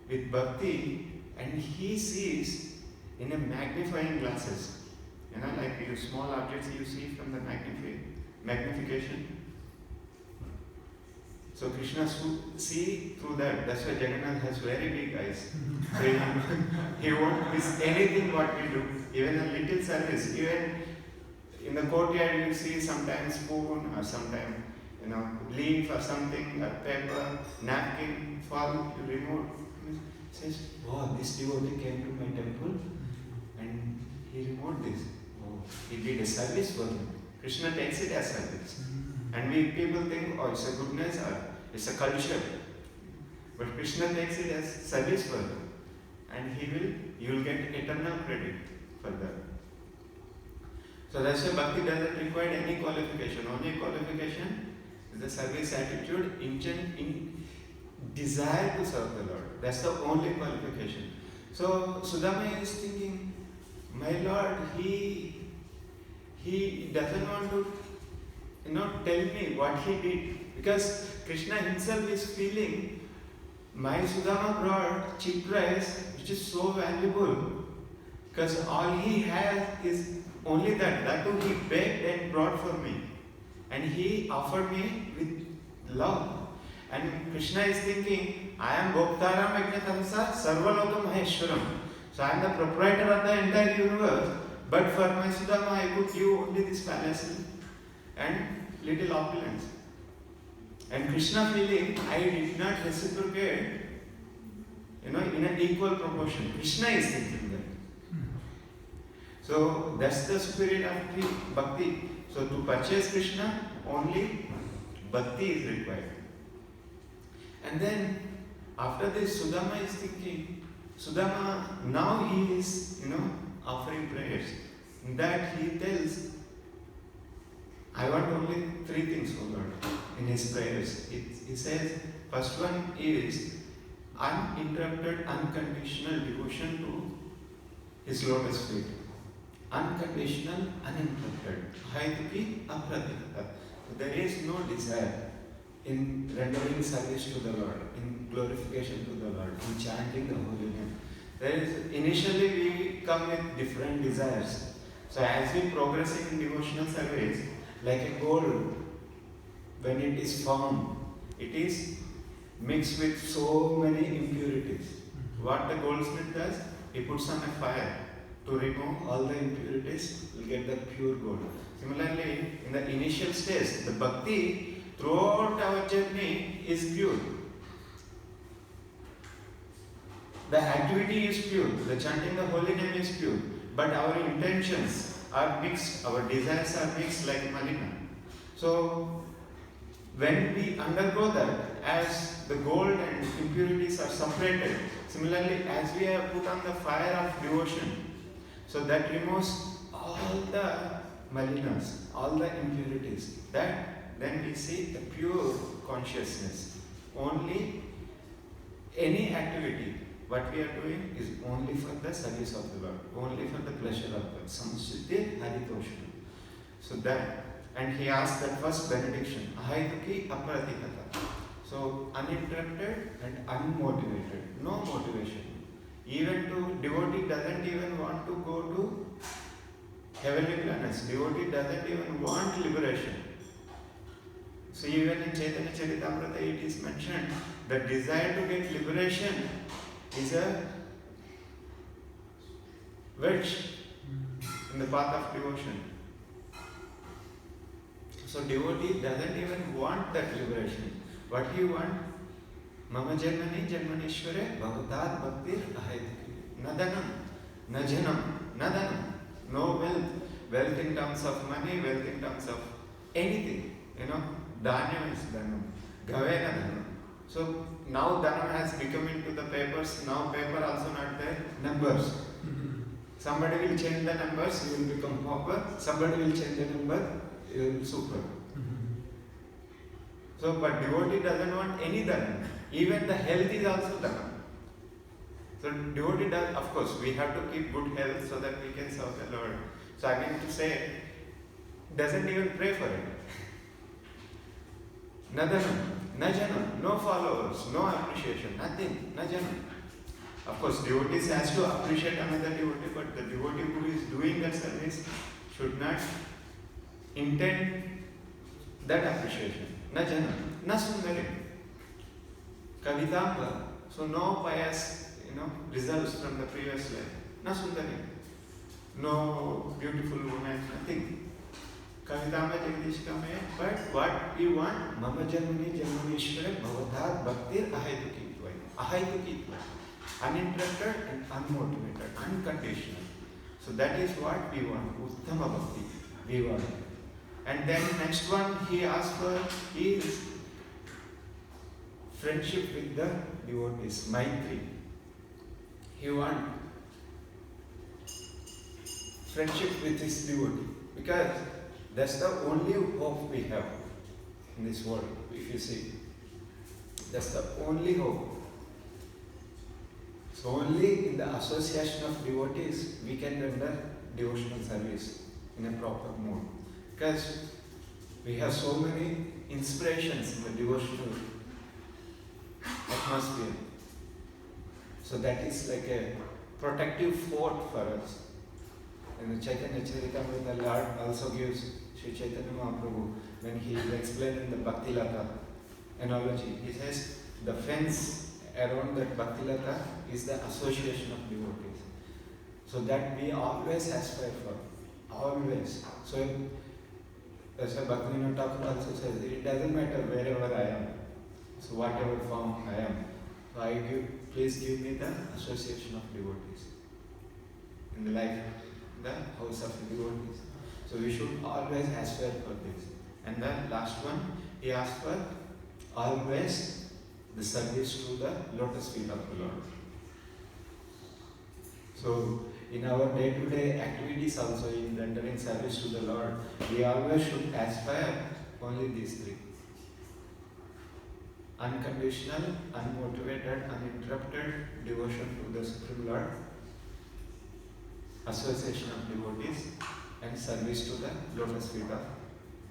with bhakti, and he sees in a magnifying glasses. You know, like you small objects you see from the magnification. So Krishna see through that. That's why Jagannath has very big eyes. So he won't miss anything what we do. Even a little service. Even in the courtyard you see sometimes spoon or sometimes, you know, leaf or something, or paper, napkin, fall, you remove. Says, oh, this devotee came to my temple and he removed this. Oh, he did a service for him. Krishna takes it as service. And we people think, oh, it's a goodness or it's a culture. But Krishna takes it as service for him. And you will get eternal credit for that. So that's why bhakti doesn't require any qualification. Only qualification is the service attitude, intent, desire to serve the Lord. That's the only qualification. So Sudama is thinking, my Lord, he doesn't want to, tell me what he did. Because Krishna himself is feeling, my Sudama brought cheap rice, which is so valuable. Because all he has is only that. That too he baked and brought for me. And he offered me with love. And Krishna is thinking, I am Bhoktaram Yajnatamsa Sarvaloka Maheshwaram. So I am the proprietor of the entire universe. But for my Sudama, I could give only this palace and little opulence. And Krishna feeling, I did not reciprocate, in an equal proportion. Krishna is thinking that. So that's the spirit of bhakti. So to purchase Krishna, only bhakti is required. And then after this, Sudama is thinking, Sudama, now he is, offering prayers. In that he tells, I want only 3 things, O Lord, in his prayers. He says, first one is uninterrupted, unconditional devotion to his lotus feet. Unconditional, uninterrupted. Haituki apradita. There is no desire in rendering service to the Lord, in glorification to the Lord, in chanting the holy name. Initially we come with different desires. So as we progress in devotional service, like a gold, when it is formed, it is mixed with so many impurities. What the goldsmith does, he puts on a fire to remove all the impurities, will get the pure gold. Similarly, in the initial stage, the bhakti throughout our journey is pure. The activity is pure, the chanting the holy name is pure, but our intentions are mixed, our desires are mixed like malina. So, when we undergo that, as the gold and impurities are separated, similarly, as we have put on the fire of devotion, so that removes all the malinas, all the impurities. That then we see the pure consciousness. Only any activity, what we are doing is only for the service of the Lord, only for the pleasure of God. Samsiddhi Haritosha. So that, and he asked that first benediction, Ahayuki Aparatikata. So uninterrupted and unmotivated, no motivation. Even to devotee doesn't even want to go to heavenly planets. Devotee doesn't even want liberation. So even in Chaitanya Charitamrita it is mentioned the desire to get liberation is a wedge in the path of devotion. So devotee doesn't even want that liberation. What he wants? Mama Janmani Janmanishware Bhagavad Bhaktir Ahayati. Nadanam, Najanam, Nadanam. No wealth. Wealth in terms of money, wealth in terms of anything. Dhanam is Dhanam. Gavena Dhanam. So now Dhanam has become into the papers. Now paper also not there. Numbers. Somebody will change the numbers, you will become pauper. Somebody will change the number, you will super. So, but devotee doesn't want any dhanam. Even the health is also dhanam. So, devotee does, of course, we have to keep good health so that we can serve the Lord. So, I mean to say, doesn't even pray for it. Nadanam, najanam, no followers, no appreciation, nothing, najanam. Of course, devotees has to appreciate another devotee, but the devotee who is doing that service should not intend that appreciation. Na jana, na sundari, kavitamba. So no pious, results from the previous life. Na sundari, no beautiful woman, nothing. Kavitamba Jagadishkame, but what we want, Mama Janmani Janmanishwara Bhagavad Bhaktir Ahayuki. Ahayuki. Uninterrupted and unmotivated, unconditional. So that is what we want. Uttama Bhakti. We want. And then next one he asked for is friendship with the devotees, Maitri. He wants friendship with his devotee because that's the only hope we have in this world, if you see. That's the only hope. So only in the association of devotees we can render devotional service in a proper mode. Because we have so many inspirations in the devotional atmosphere. So that is like a protective fort for us. And the Chaitanya Charitamrita, the Lord also gives Sri Chaitanya Mahaprabhu when he is explaining the Bhakti Lata analogy. He says the fence around that Bhakti Lata is the association of devotees. So that we always aspire for. Always. So as a Bhaktivinoda Thakur also says, it doesn't matter wherever I am. So whatever form I am. So please give me the association of devotees. In the life, the house of devotees. So we should always aspire for this. And the last one, he asked for always the service to the lotus feet of the Lord. So in our day-to-day activities also in rendering service to the Lord, we always should aspire only these three. Unconditional, unmotivated, uninterrupted devotion to the Supreme Lord, association of devotees, and service to the lotus feet of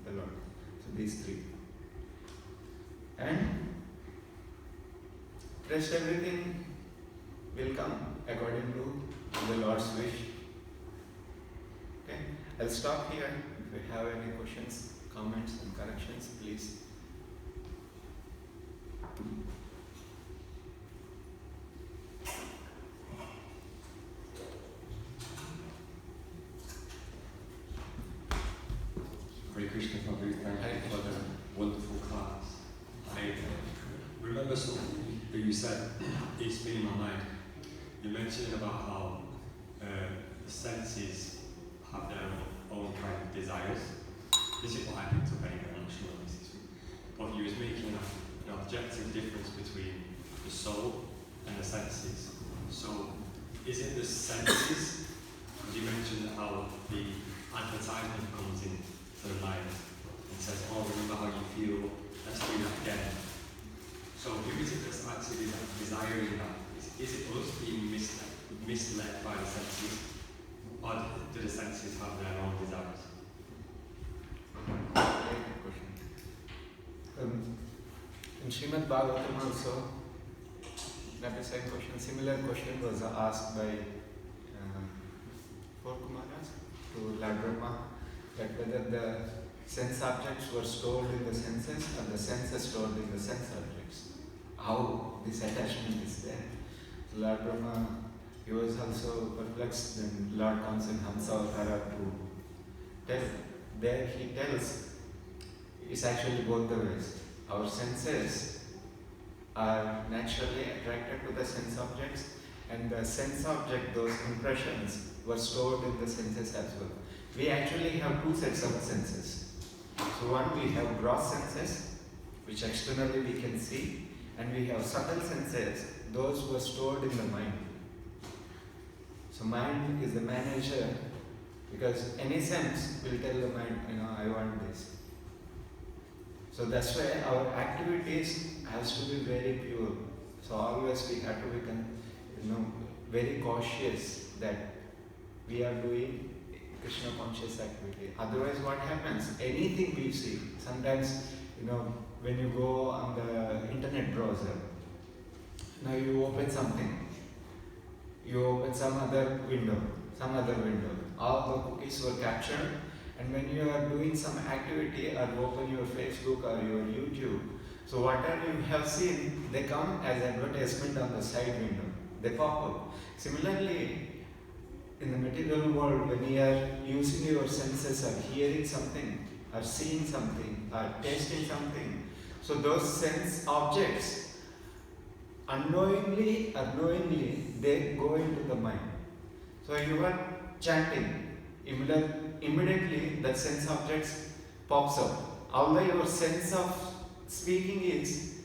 the Lord. So these three. And rest everything will come according to the Lord's wish. Okay, I'll stop here. If you have any questions, comments, and corrections, please. Krishna Prabhu, thank Hare you for Krishna. the wonderful class. I remember something that you said, it's been in my mind. You mentioned about how the senses have their own kind of desires. This is what I picked up anyway, I'm not sure if this is. But you was making an objective difference between the soul and the senses. So, is it the senses? Because you mentioned how the advertisement comes into the mind and says, oh, remember how you feel, let's do that again. So who is it that's actually desiring that? Is it us being misled by the senses? Or do the senses have their own desires? Very good question. In Srimad Bhagavatam also, not the same question, similar question was asked by four Kumaras to Lord Brahma, that whether the sense objects were stored in the senses or the senses stored in the sense objects. How this attachment is there. So Lord Brahma, he was also perplexed, and Lord comes in Hamsa Avtara to tell. There he tells, it's actually both the ways. Our senses are naturally attracted to the sense objects, and the sense object, those impressions, were stored in the senses as well. We actually have two sets of senses. So one, we have gross senses, which externally we can see, and we have subtle senses, those were stored in the mind. So mind is the manager, because any sense will tell the mind, I want this. So that's why our activities has to be very pure. So always we have to become, very cautious that we are doing Krishna conscious activity. Otherwise, what happens? Anything we see. Sometimes, when you go on the internet browser, now you open something. You open some other window. All the cookies were captured, and when you are doing some activity or open your Facebook or your YouTube, so whatever you have seen, they come as advertisement on the side window. They pop up. Similarly, in the material world, when you are using your senses or hearing something, or seeing something, or tasting something, so those sense objects, unknowingly or knowingly, they go into the mind. So you are chanting, immediately that sense objects pops up. Although your sense of speaking is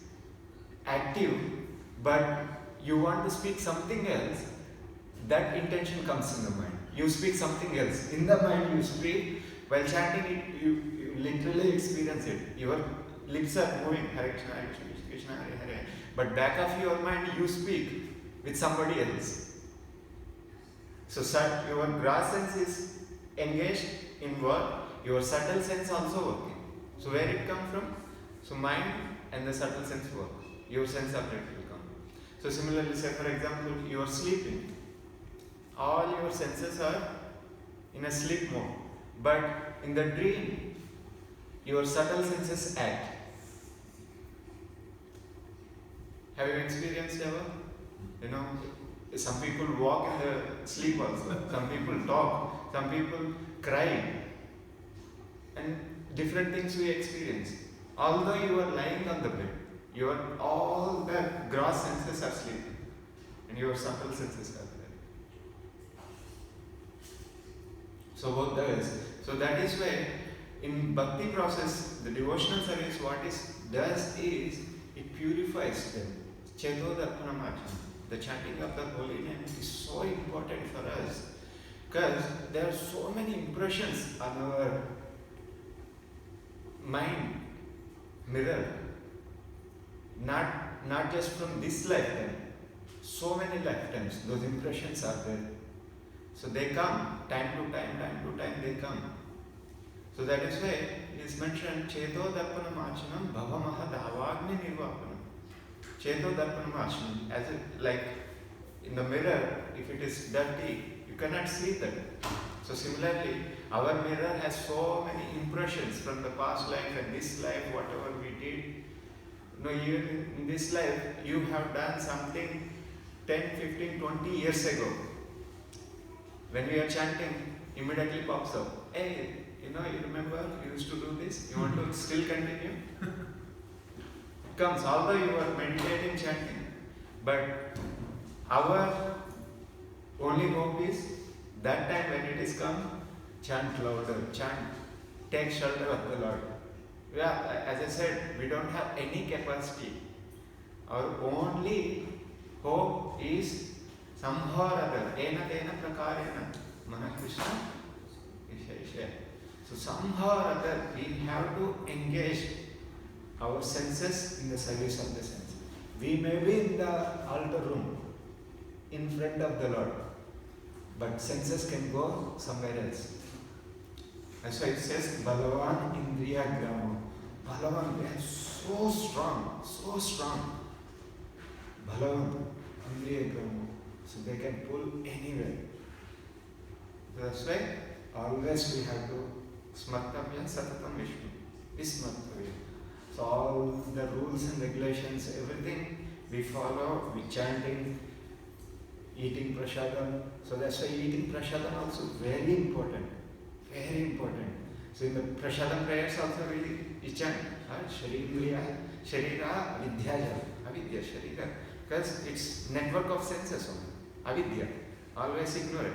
active, but you want to speak something else, that intention comes in the mind. You speak something else. In the mind you speak, while chanting it, you literally experience it. Your lips are moving, Hare Krishna, Hare Krishna, Krishna, Hare Hare. But back of your mind you speak with somebody else. So your gross sense is engaged in work, your subtle sense also working. So where it comes from? So mind and the subtle sense work. Your sense object will come. So similarly, say for example, you are sleeping. All your senses are in a sleep mode. But in the dream, your subtle senses act. Have you experienced ever? Some people walk in the sleep also. Some people talk. Some people cry. And different things we experience. Although you are lying on the bed, all the gross senses are sleeping. And your subtle senses are there. So both the ways. So that is why in bhakti process, the devotional service, what it does is, it purifies them. Cheto darpanamacham. The chanting of the holy name is so important for us, because there are so many impressions on our mind mirror. Not just from this lifetime, so many lifetimes, those impressions are there. So they come, time to time they come. So that is why it is mentioned, Cheto darpanam achanam bhavamaha davagni nirvapanam. Cheto darpanam achanam, as like in the mirror, if it is dirty, you cannot see that. So similarly, our mirror has so many impressions from the past life and this life, whatever we did. Even in this life, you have done something 10, 15, 20 years ago. When we are chanting, immediately pops up. Hey, you remember you used to do this? You want to still continue? It comes, although you are meditating, chanting, but our only hope is that time when it is come, chant louder, chant, take shelter of the Lord. Yeah, as I said, we don't have any capacity. Our only hope is somehow or other, ena tena prakarena, mana Krishna, isha. So somehow or other, we have to engage our senses in the service of the sense. We may be in the altar room, in front of the Lord, but senses can go somewhere else. That's why it says, Bhagwan Indriya Gramo. Bhagwan, they are so strong. Bhagwan Indriya Gramo. So they can pull anywhere. So that's why always we have to Smartavya Satatam Vishnu. Vismartavya. So all the rules and regulations, everything we follow, we chanting, eating prasadam. So that's why eating prasadam also very important. Very important. So in the prasadam prayers also we chant Sharira Vidyaja. Avidya Sharira. Because it's network of senses only. Avidya. Always ignore it.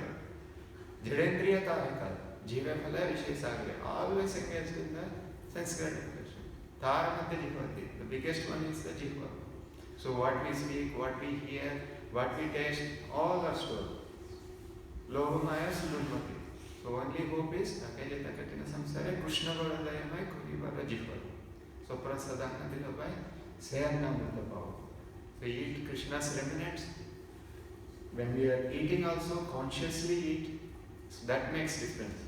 Jadendriya Tarika. Jiva Phala Vishesagre. Always engaged in the sense gratification. Taramati Jivati. The biggest one is the Jiva. So what we speak, what we hear, what we taste, all are stored. Lobhamaya Sudurmati. So only hope is Akajata Katina Samsara Krishna Varadayamai Kurivara Jiva. So Prasadana Dilabai Sayana Mudabhava. We eat Krishna's remnants. When we are eating also, consciously eat. So that makes difference.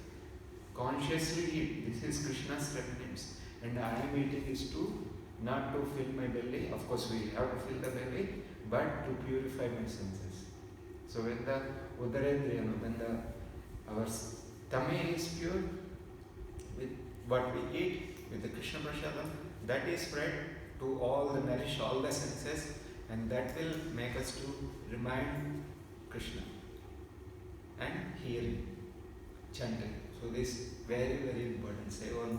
Consciously eat. This is Krishna's remnants. And I am eating is to not to fill my belly. Of course we have to fill the belly, but to purify my senses. So when the Udarendriya, when our tummy is pure, with what we eat, with the Krishna Prasadam, that is spread to all the nourish, all the senses, and that will make us to remind Krishna and hearing, chanting. So this is very, very important. Say all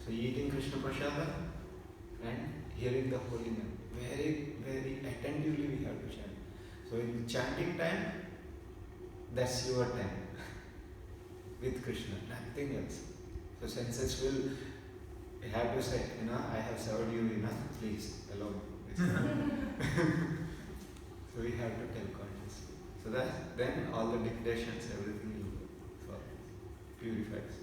so eating Krishna Prasadam and hearing the holy name. Very, very attentively we have to chant. So in chanting time, that's your time with Krishna, nothing else. So senses will have to say, I have served you enough, please allow me. So we have to tell consciously. So that then all the dictations, everything will purifies.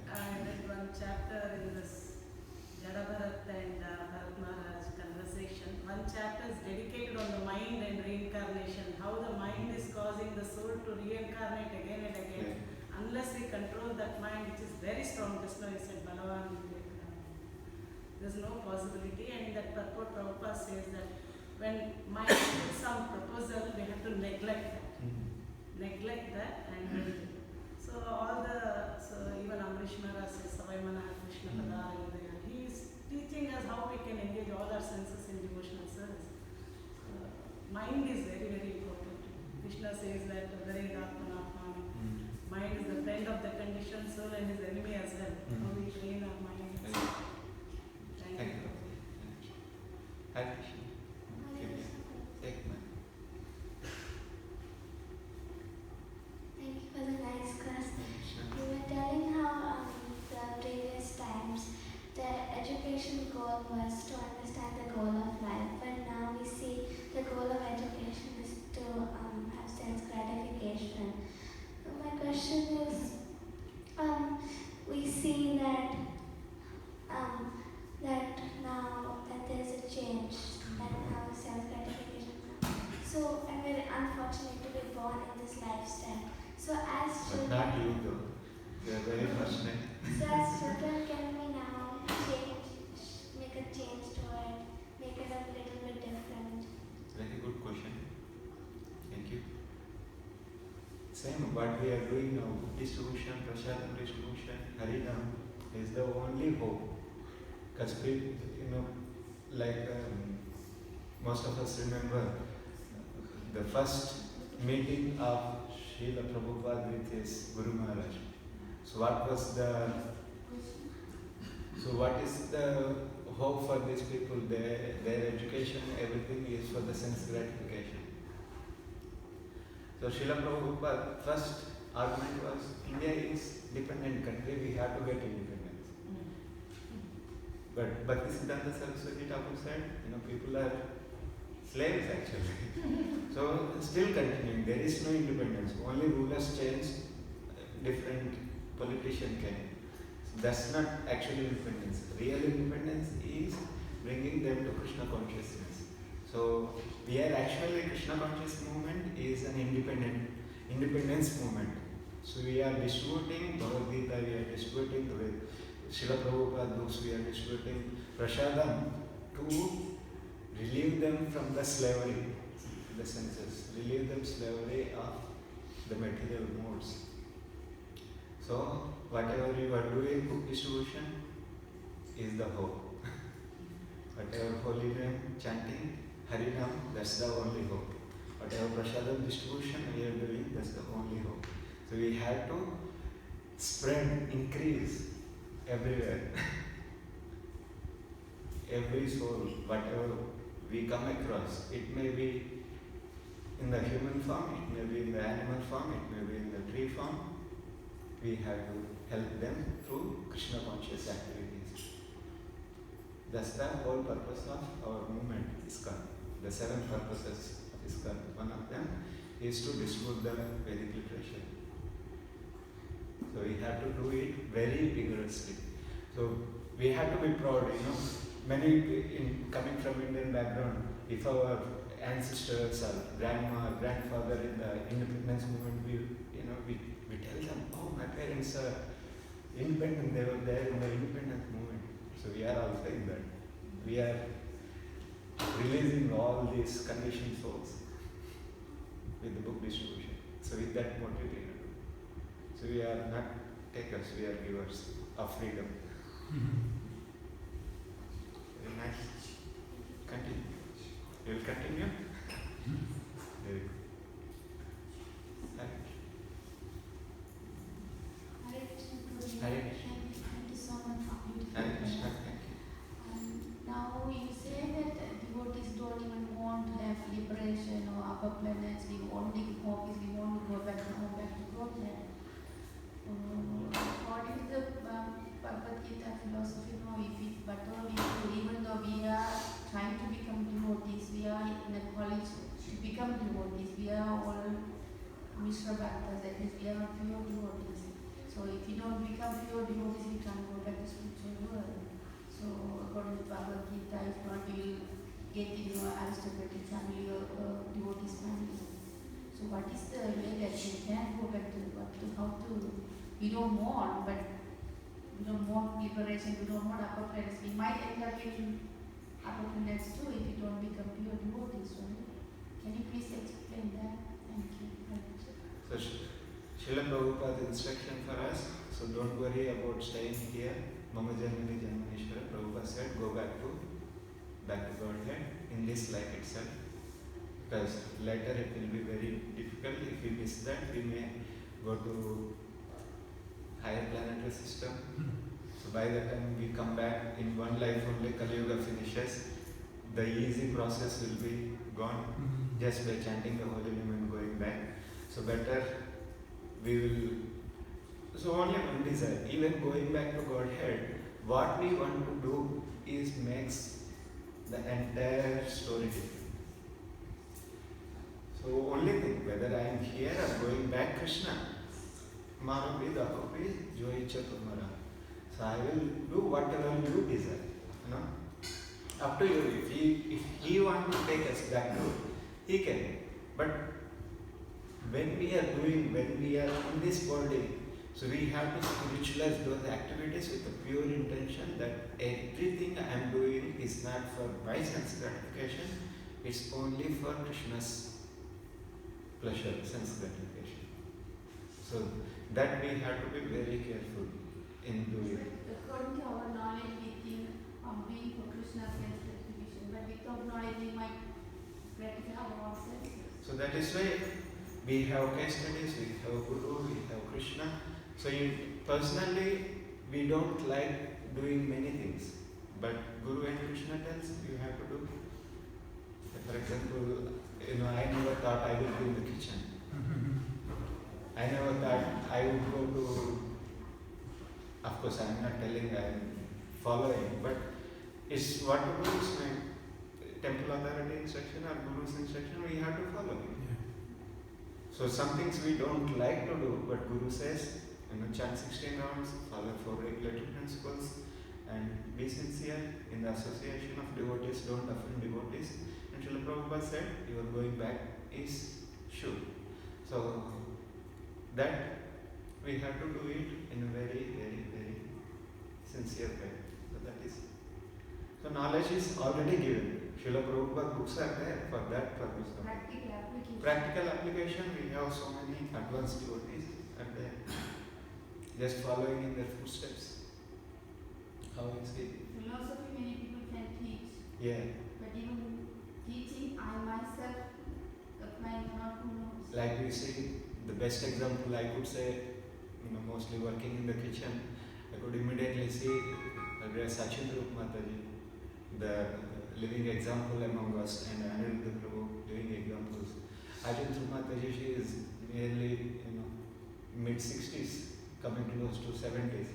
I read one chapter in this Jadabharat and Bharat Maharaj conversation. One chapter is dedicated on the mind and reincarnation, how the mind is causing the soul to reincarnate again and again. Yeah. Unless we control that mind, which is very strong, just now you said Balavan, there's no possibility. And in that purport, Prabhupada says that when mind gives some proposal, we have to neglect that. Neglect that and so even Amrish Maharaj says, Savaimana Krishna Pada Yodaya. He is teaching us how we can engage all our senses in devotional service. Mind is very, very important. Krishna says that mind is the friend of the conditioned soul and his enemy as well. How we train our mind. Thank you. Hare Krishna. Take my. Thank you for the nice class. You were telling how the previous times the education goal was to understand the goal of life, but now we see the goal of education is to have sense gratification. So my question is, we see that that now that there is a change, that now self gratification comes. So and we're unfortunate to be born in this lifestyle. So as But children, not you though. You are very fortunate. so as children, can we now make a change to it, make it a little bit different? Very good question. Thank you. Same what we are doing now, distribution, prasadam distribution, Harinam is the only hope. Because like most of us remember the first meeting of Srila Prabhupada with his Guru Maharaj. So what is the hope for these people? Their education, everything is for the sense gratification. So Srila Prabhupada first argument was India is dependent country, we have to get independence. But Bhaktisiddhanta Saraswati Thakur said, people are slaves actually. So still continuing, there is no independence. Only rulers change, different politician came. So that's not actually independence. Real independence is bringing them to Krishna consciousness. So we are actually Krishna conscious movement is an independence movement. So we are distributing Bhagavad Gita, we are distributing the Srila Prabhupada books, we are distributing Prashadam to relieve them from the slavery, the senses, relieve them slavery of the material modes. So whatever you are doing, book distribution is the hope. Whatever holy name chanting, Harinam, that's the only hope. Whatever Prashadam distribution we are doing, that's the only hope. So we have to spread, increase everywhere. Every soul, whatever we come across, it may be in the human form, it may be in the animal form, it may be in the tree form. We have to help them through Krishna conscious activities. That's the whole purpose of our movement, ISKCON. The 7 purposes of ISKCON. One of them is to distribute the Vedic literature. So we have to do it very vigorously. So we have to be proud, Many coming from Indian background, if our ancestors or grandfather in the independence movement, we tell them, oh, my parents are independent, they were there in the independence movement. So we are also in that. We are releasing all these conditioned souls with the book distribution. So with that motive, so we are not takers, we are givers of freedom. Very nice. Continue. You will continue? Very good. Hare Krishna. Thank you so much for beautiful Hare Krishna. prayer. Thank you. Now you say that devotees don't even want to have liberation or upper planets. We only hope is we want to go back to Godhead. According to the Bhagavad Gita philosophy, whatever we do, even though we are trying to become devotees, we are in a college to become devotees. We are all Mishra Bhaktas, that means we are pure devotees. So if you don't become pure devotees, you can't go back to spiritual world. So according to Bhagavad Gita, if not, you will get in your aristocratic family or devotees family. So what is the way that we can go back to how to, we don't want, but we don't want liberation, we don't want upper planets. We might end up in upper planets too if you don't become pure devotees, right? Can you please explain that? Thank you. So Srila Prabhupada's instruction for us, so don't worry about staying here. Mama Janmani Janmanishwara, Prabhupada said, go back to Godhead in this life itself. Because later it will be very difficult. If we miss that, we may go to higher planetary system. So by the time we come back in one life only, Kali Yuga finishes, the easy process will be gone just by chanting the holy name and going back. So better we will. So only one desire. Even going back to Godhead, what we want to do is makes the entire story different. So only thing, whether I am here or going back, Krishna, Mara Vida Hopi, Jo Icha Tumara. So I will do whatever you desire. Up to you. If he wants to take us back to, he can. But when we are in this body, so we have to spiritualize those activities with a pure intention that everything I am doing is not for my sense gratification, it's only for Krishna's pleasure, sense gratification. So that we have to be very careful in doing. According to our knowledge, we think of being for Krishna's sense gratification, but without knowledge, we might gratify ourselves. So that is why We have case studies, we have Guru, we have Krishna. So personally, we don't like doing many things, but Guru and Krishna tells you have to do. For example, I never thought I would be in the kitchen. I never thought I would go to. Of course, I'm not telling I'm following, but it's what to do is my temple authority instruction or Guru's instruction. We have to follow it. So some things we don't like to do, but Guru says, chant 16 rounds, follow 4 regulatory principles, and be sincere in the association of devotees, don't offend devotees. And Srila Prabhupada said, your going back is sure. So that we have to do it in a very, very, very sincere way. So that is. So knowledge is already given. Srila Prabhupada books are there for that purpose. Practical application. Practical application, we have so many advanced devotees are there. Just following in their footsteps. How is it? Philosophy, many people can teach, Yeah. but even teaching, I myself applying not who knows. Like we see, the best example I could say, mostly working in the kitchen, I could immediately see Sachin Rup Mataji, the living example among us, and Aniruddha Prabhu, living examples. Sachin Rup Mataji, she is nearly, mid-60s, coming close to 70s.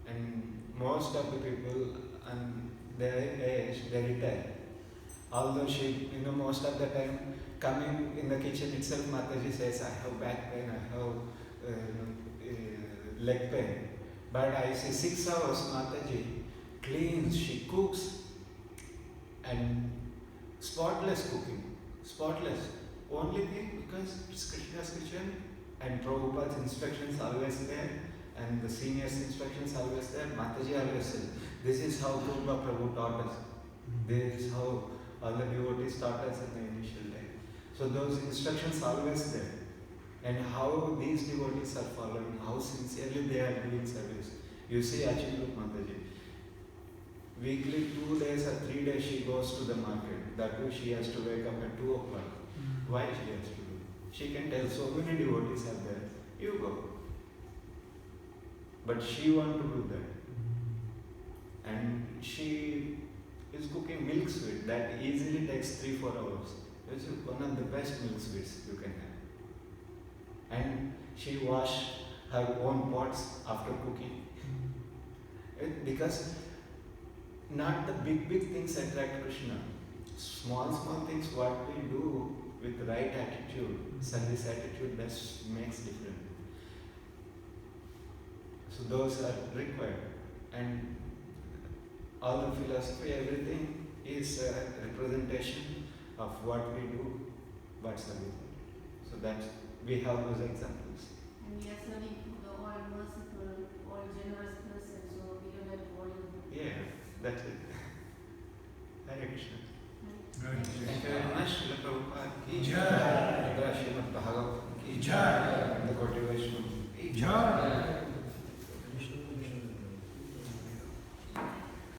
And most of the people, and their age, they retire. Although she, most of the time, coming in the kitchen itself, Mataji says, I have back pain, I have leg pain. But I see 6 hours, Mataji cleans, she cooks, and spotless cooking, spotless. Only thing, because it's Krishna's kitchen, and Prabhupada's instructions always there, and the seniors' instructions always there. Mataji always says, this is how Purva Prabhu taught us. This is how all the devotees taught us in the initial day. So those instructions always there. And how these devotees are following, how sincerely they are doing service. You see Achindrup Mataji. Weekly 2 days or 3 days she goes to the market. That too she has to wake up at 2 o'clock. Why she has to do? She can tell so many devotees are there. You go. But she wants to do that. And she is cooking milk sweet that easily takes 3-4 hours. Which is one of the best milk sweets you can have. And she washes her own pots after cooking. Because not the big things attract Krishna. Small things, what we do with the right attitude, service attitude, that makes difference. So those are required. And all the philosophy, everything is a representation of what we do, what's the result. So that we have those examples. And we are serving the all merciful, all generous person, so we don't have to worry. Yeah, that's it. Hare Krishna. Right. Thank you very much. Srila Prabhupada ki Jai. Srimad Bhagwan ki Jai.